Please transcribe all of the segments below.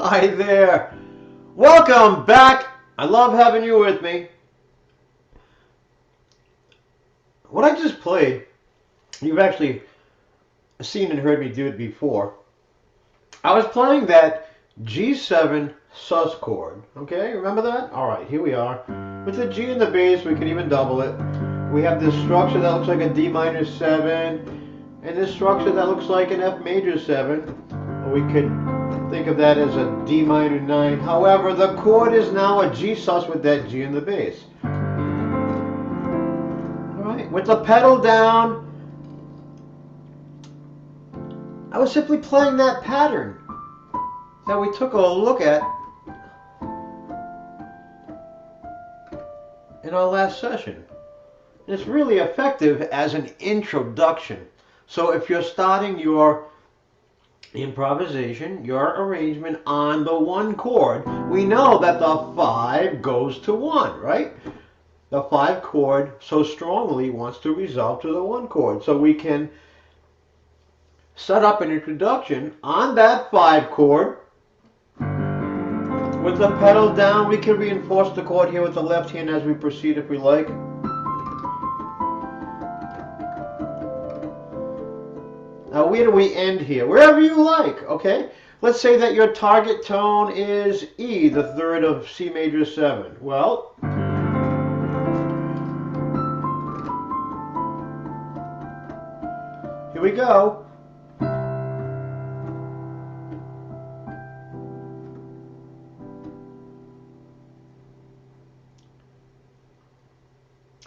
Hi there. Welcome back. I love having you with me. What I just played, you've actually seen and heard me do it before. I was playing that G7 sus chord. Okay, remember that? All right, here we are. With the G in the bass, we can even double it. We have this structure that looks like a D minor 7, and this structure that looks like an F major 7. We could think of that as a D minor 9. However, the chord is now a G sus with that G in the bass. Alright, with the pedal down, I was simply playing that pattern that we took a look at in our last session. It's really effective as an introduction. So if you're starting your improvisation, your arrangement on the 1 chord, we know that the 5 goes to 1, right? The 5 chord so strongly wants to resolve to the 1 chord. So we can set up an introduction on that 5 chord. With the pedal down, we can reinforce the chord here with the left hand as we proceed if we like. Now, where do we end here? Wherever you like, okay? Let's say that your target tone is E, the 3rd of C major 7. Well, here we go.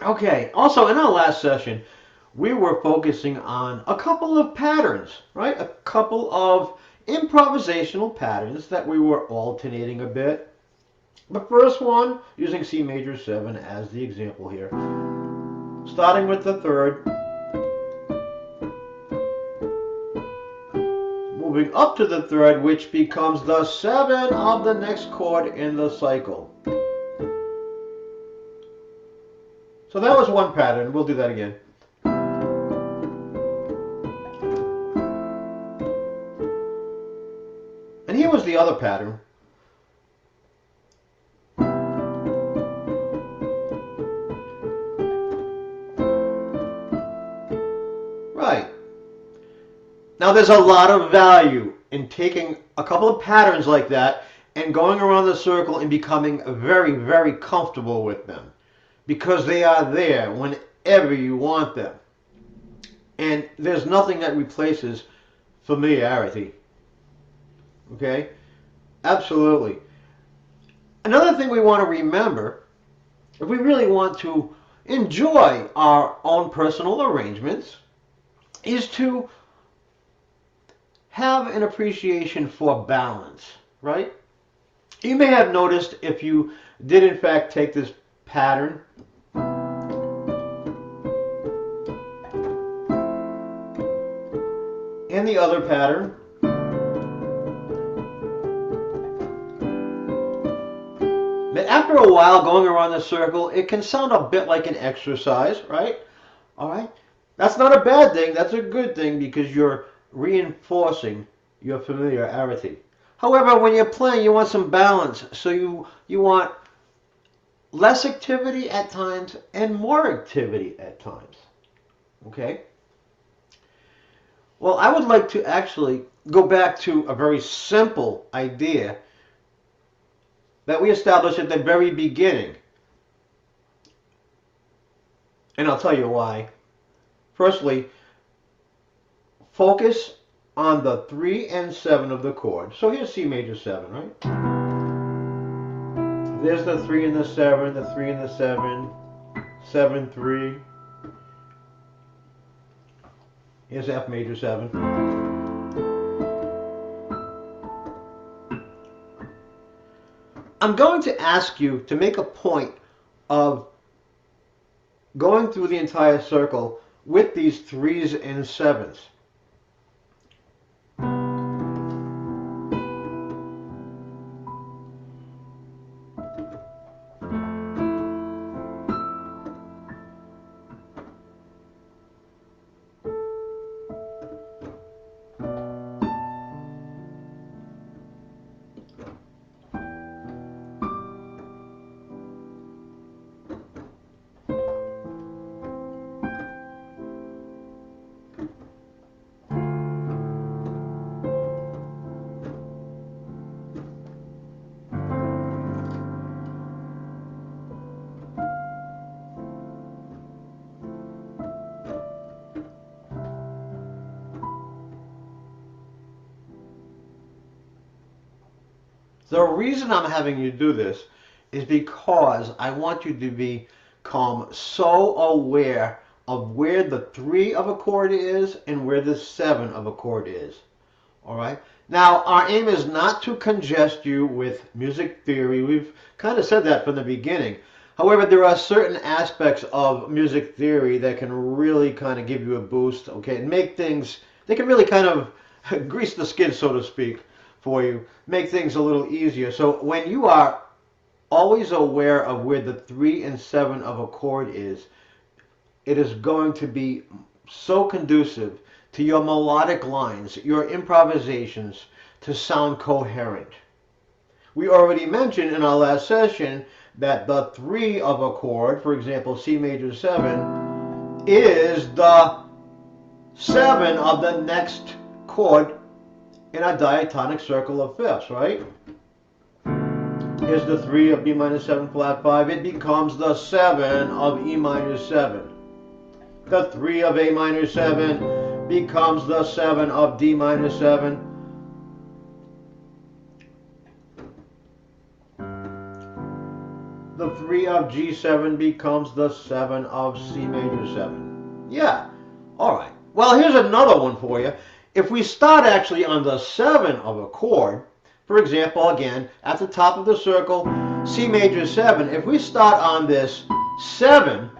Okay, also in our last session, we were focusing on a couple of patterns, right? A couple of improvisational patterns that we were alternating a bit. The first one, using C major 7 as the example here. Starting with the 3rd, moving up to the 3rd, which becomes the 7 of the next chord in the cycle. So that was one pattern. We'll do that again. And here was the other pattern. Right. Now there's a lot of value in taking a couple of patterns like that and going around the circle and becoming very, very comfortable with them, because they are there whenever you want them. And there's nothing that replaces familiarity. Okay? Absolutely. Another thing we want to remember, if we really want to enjoy our own personal arrangements, is to have an appreciation for balance, right? You may have noticed, if you did in fact take this pattern and the other pattern, that after a while going around the circle, it can sound a bit like an exercise, right? All right? That's not a bad thing. That's a good thing, because you're reinforcing your familiarity. However, when you're playing, you want some balance. So you want less activity at times and more activity at times. Okay? Well, I would like to actually go back to a very simple idea that we established at the very beginning. And I'll tell you why. Firstly, focus on the 3 and 7 of the chord. So here's C major 7, right? There's the 3 and the 7, the 3 and the 7, 7, 3. Here's F major 7. I'm going to ask you to make a point of going through the entire circle with these 3s and 7s. The reason I'm having you do this is because I want you to become so aware of where the 3 of a chord is and where the 7 of a chord is. All right? Now, our aim is not to congest you with music theory. We've kind of said that from the beginning. However, there are certain aspects of music theory that can really kind of give you a boost, okay, and make things, they can really kind of grease the skid, so to speak, for you, make things a little easier. So when you are always aware of where the 3 and 7 of a chord is, it is going to be so conducive to your melodic lines, your improvisations, to sound coherent. We already mentioned in our last session that the 3 of a chord, for example, C major 7, is the 7 of the next chord in a diatonic circle of fifths, right? Here's the 3 of B minor 7 flat 5. It becomes the 7 of E minor 7. The 3 of A minor 7 becomes the 7 of D minor 7. The 3 of G7 becomes the 7 of C major 7. Yeah, all right. Well, here's another one for you. If we start actually on the 7 of a chord, for example, again, at the top of the circle, C major 7, if we start on this 7,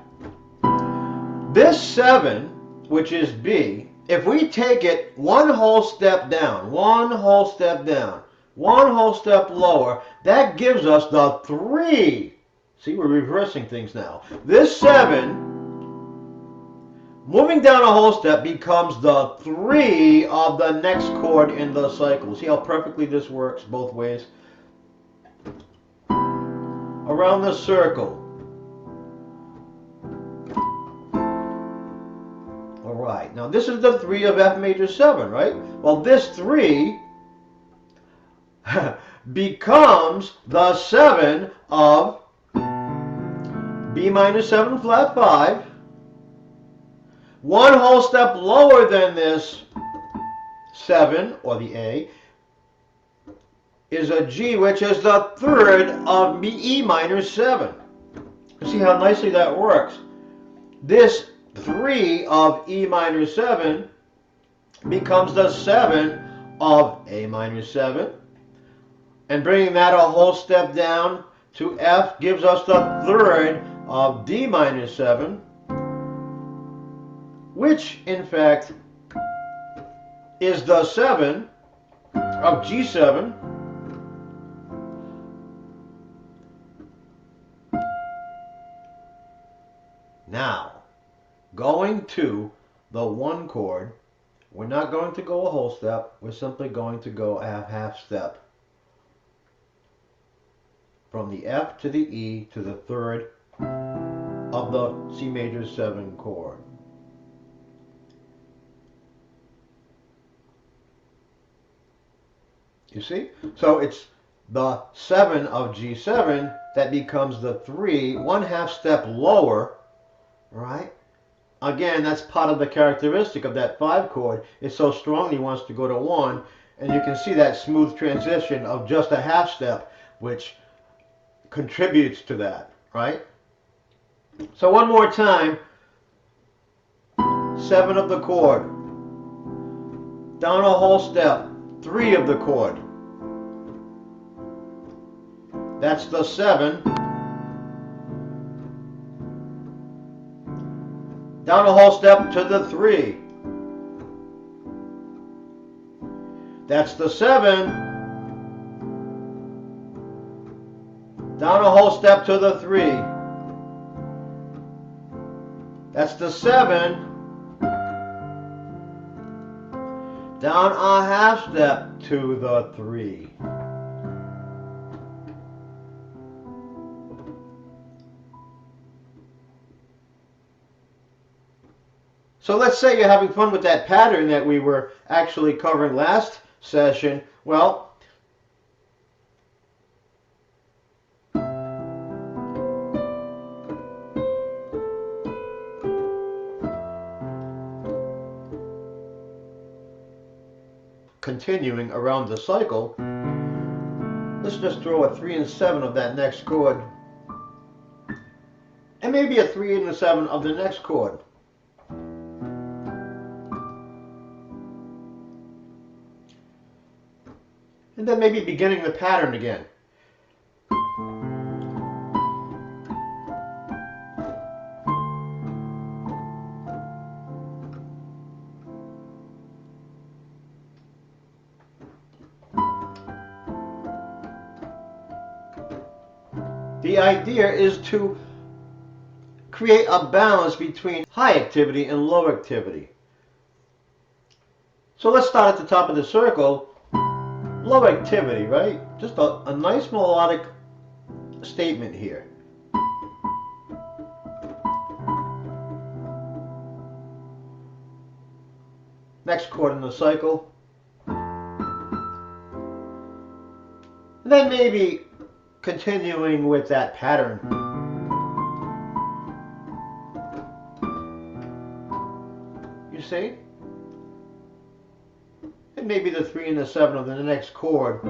this 7, which is B, if we take it one whole step down, one whole step down, one whole step lower, that gives us the 3. See, we're reversing things now. This 7, moving down a whole step, becomes the 3 of the next chord in the cycle. See how perfectly this works both ways? Around the circle. All right, now this is the 3 of F major 7, right? Well, this 3 becomes the 7 of B minor 7 flat 5. One whole step lower than this 7, or the A, is a G, which is the 3rd of E minor 7. You see how nicely that works? This 3 of E minor 7 becomes the 7 of A minor 7. And bringing that a whole step down to F gives us the 3rd of D minor 7, which in fact is the 7 of G7. Now, going to the 1 chord, we're not going to go a whole step, we're simply going to go a half step. From the F to the E to the 3rd of the C major 7 chord. You see? So it's the 7 of G7 that becomes the 3, one half step lower, right? Again, that's part of the characteristic of that 5 chord. It so strongly wants to go to 1, and you can see that smooth transition of just a half step, which contributes to that, right? So one more time, 7 of the chord, down a whole step, 3 of the chord. That's the 7. Down a whole step to the 3. That's the 7. Down a whole step to the 3. That's the 7. Down a half step to the 3. So let's say you're having fun with that pattern that we were actually covering last session. Well, continuing around the cycle, let's just throw a 3 and 7 of that next chord, and maybe a 3 and a 7 of the next chord. And then maybe beginning the pattern again. The idea is to create a balance between high activity and low activity. So let's start at the top of the circle. Low activity, right? Just a nice melodic statement here. Next chord in the cycle. And then maybe continuing with that pattern. You see? And maybe the 3 and the 7 of the next chord.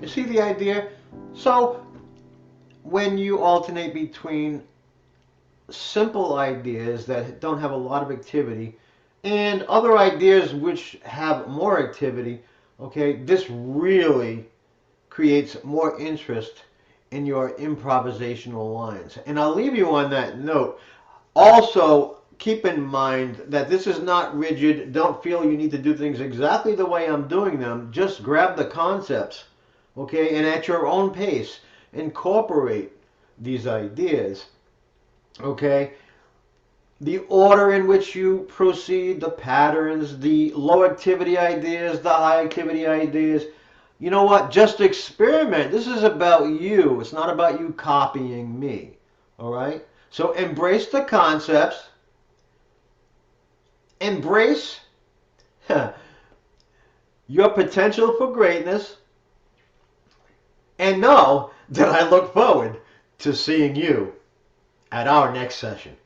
You see the idea? So when you alternate between simple ideas that don't have a lot of activity and other ideas which have more activity, okay, this really creates more interest in your improvisational lines. And I'll leave you on that note. Also, keep in mind that this is not rigid. Don't feel you need to do things exactly the way I'm doing them. Just grab the concepts, okay, and at your own pace, incorporate these ideas, okay? The order in which you proceed, the patterns, the low activity ideas, the high activity ideas. You know what? Just experiment. This is about you. It's not about you copying me, all right? So embrace the concepts. Embrace your potential for greatness. And know that I look forward to seeing you at our next session.